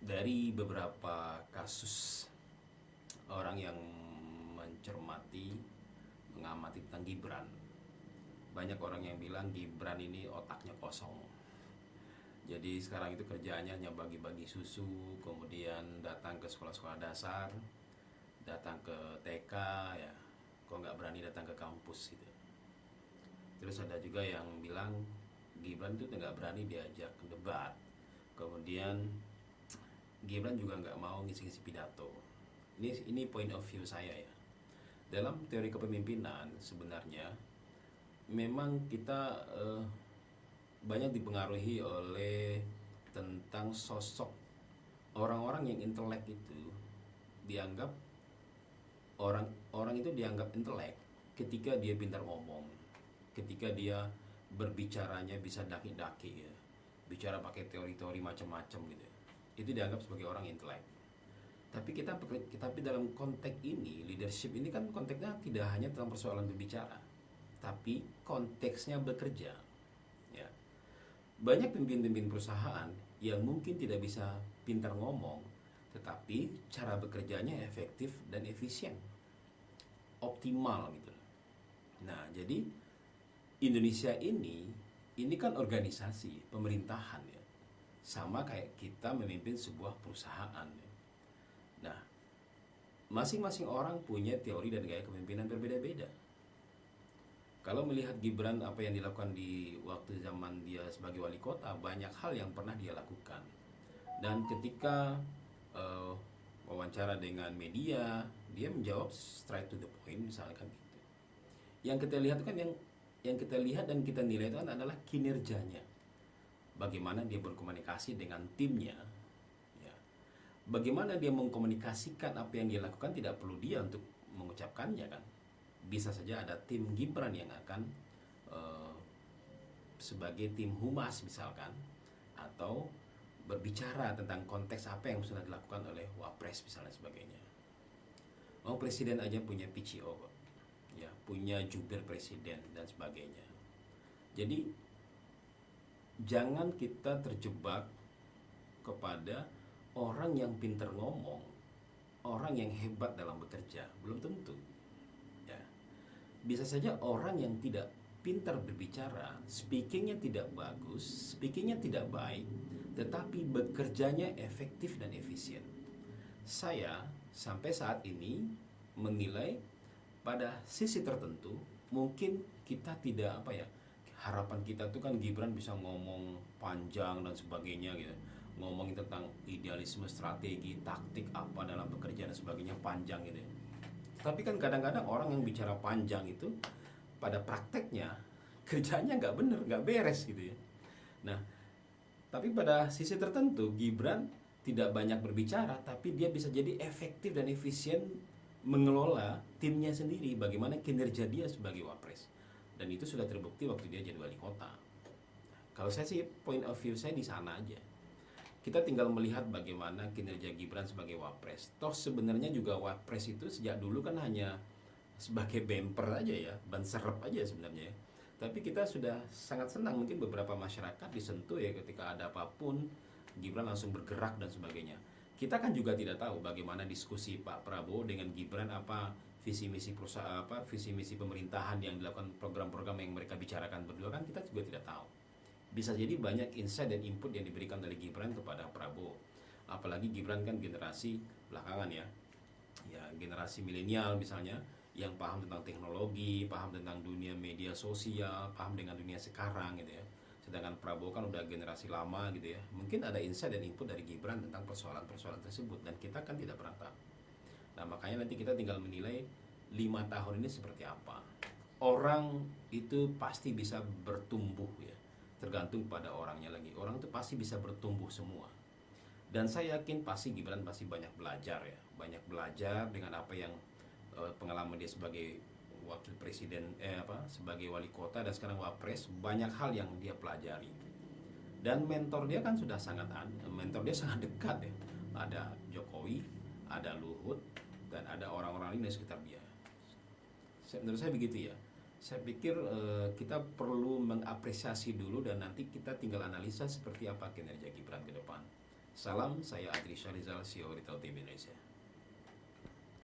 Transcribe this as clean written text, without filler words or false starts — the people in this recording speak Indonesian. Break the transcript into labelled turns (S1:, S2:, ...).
S1: Dari beberapa kasus orang yang mencermati, mengamati tentang Gibran, banyak orang yang bilang Gibran ini otaknya kosong. Jadi sekarang itu kerjaannya hanya bagi-bagi susu, kemudian datang ke sekolah-sekolah dasar, datang ke TK, ya, kok nggak berani datang ke kampus gitu. Terus ada juga yang bilang Gibran itu nggak berani diajak debat. Kemudian Gibran juga nggak mau ngisi-ngisi pidato. Ini point of view saya ya. Dalam teori kepemimpinan sebenarnya memang kita banyak dipengaruhi oleh tentang sosok orang-orang yang intelek itu dianggap orang itu dianggap intelek ketika dia pintar ngomong, ketika dia berbicaranya bisa daki-daki ya, bicara pakai teori-teori macam-macam gitu ya. Itu dianggap sebagai orang intelek. Tapi dalam konteks ini leadership ini kan konteksnya tidak hanya tentang persoalan berbicara, tapi konteksnya bekerja. Ya, banyak pemimpin-pemimpin perusahaan yang mungkin tidak bisa pintar ngomong, tetapi cara bekerjanya efektif dan efisien, optimal gitu. Nah, jadi Indonesia ini kan organisasi pemerintahan ya, sama kayak kita memimpin sebuah perusahaan ya. Nah, masing-masing orang punya teori dan gaya kepemimpinan berbeda-beda. Kalau melihat Gibran apa yang dilakukan di waktu zaman dia sebagai wali kota, banyak hal yang pernah dia lakukan. Dan ketika uh, wawancara dengan media, dia menjawab straight to the point misalkan gitu. Yang kita lihat kan yang kita lihat dan kita nilai itu kan adalah kinerjanya. Bagaimana dia berkomunikasi dengan timnya, ya. Bagaimana dia mengkomunikasikan apa yang dia lakukan, tidak perlu dia untuk mengucapkannya kan. Bisa saja ada tim Gibran yang akan uh, sebagai tim humas misalkan, atau berbicara tentang konteks apa yang sudah dilakukan oleh Wapres misalnya sebagainya. Mau presiden aja punya PCO, ya, punya jubir presiden dan sebagainya. Jadi jangan kita terjebak kepada orang yang pintar ngomong, orang yang hebat dalam bekerja, belum tentu. Ya, bisa saja orang yang tidak pintar berbicara, speakingnya tidak bagus, speakingnya tidak baik, tetapi bekerjanya efektif dan efisien. Saya sampai saat ini menilai pada sisi tertentu mungkin kita tidak apa ya, harapan kita tuh kan Gibran bisa ngomong panjang dan sebagainya gitu, ngomongin tentang idealisme, strategi, taktik apa dalam bekerja dan sebagainya panjang gitu ya. Tapi kan kadang-kadang orang yang bicara panjang itu pada prakteknya kerjanya nggak bener, nggak beres gitu ya. Nah, tapi pada sisi tertentu Gibran tidak banyak berbicara, tapi dia bisa jadi efektif dan efisien mengelola timnya sendiri, bagaimana kinerja dia sebagai wapres. Dan itu sudah terbukti waktu dia jadi wali kota. Kalau saya sih point of view saya di sana aja. Kita tinggal melihat bagaimana kinerja Gibran sebagai wapres. Toh sebenarnya juga wapres itu sejak dulu kan hanya sebagai bumper aja ya, ban serep aja sebenarnya ya. Tapi kita sudah sangat senang, mungkin beberapa masyarakat disentuh ya ketika ada apapun Gibran langsung bergerak dan sebagainya. Kita kan juga tidak tahu bagaimana diskusi Pak Prabowo dengan Gibran, apa visi misi perusahaan, apa visi misi pemerintahan yang dilakukan, program-program yang mereka bicarakan berdua, kan kita juga tidak tahu. Bisa jadi banyak insight dan input yang diberikan oleh Gibran kepada Prabowo. Apalagi Gibran kan generasi belakangan ya. Ya, generasi milenial misalnya, yang paham tentang teknologi, paham tentang dunia media sosial, paham dengan dunia sekarang gitu ya. Sedangkan Prabowo kan udah generasi lama gitu ya. Mungkin ada insight dan input dari Gibran tentang persoalan-persoalan tersebut dan kita kan tidak pernah tahu. Nah, makanya nanti kita tinggal menilai 5 tahun ini seperti apa. Orang itu pasti bisa bertumbuh ya, tergantung pada orangnya lagi. Orang itu pasti bisa bertumbuh semua. Dan saya yakin pasti Gibran pasti banyak belajar ya, banyak belajar dengan apa yang pengalaman dia sebagai wakil presiden, sebagai wali kota dan sekarang wapres, banyak hal yang dia pelajari. Dan mentor dia kan sudah mentor dia sangat dekat ya. Ada Jokowi, ada Luhut, dan ada orang-orang lain di sekitar dia. Menurut saya begitu ya. Saya pikir kita perlu mengapresiasi dulu dan nanti kita tinggal analisa seperti apa kinerja Gibran ke depan. Salam, saya Adri Syahrizal, CEO Retail Team Indonesia.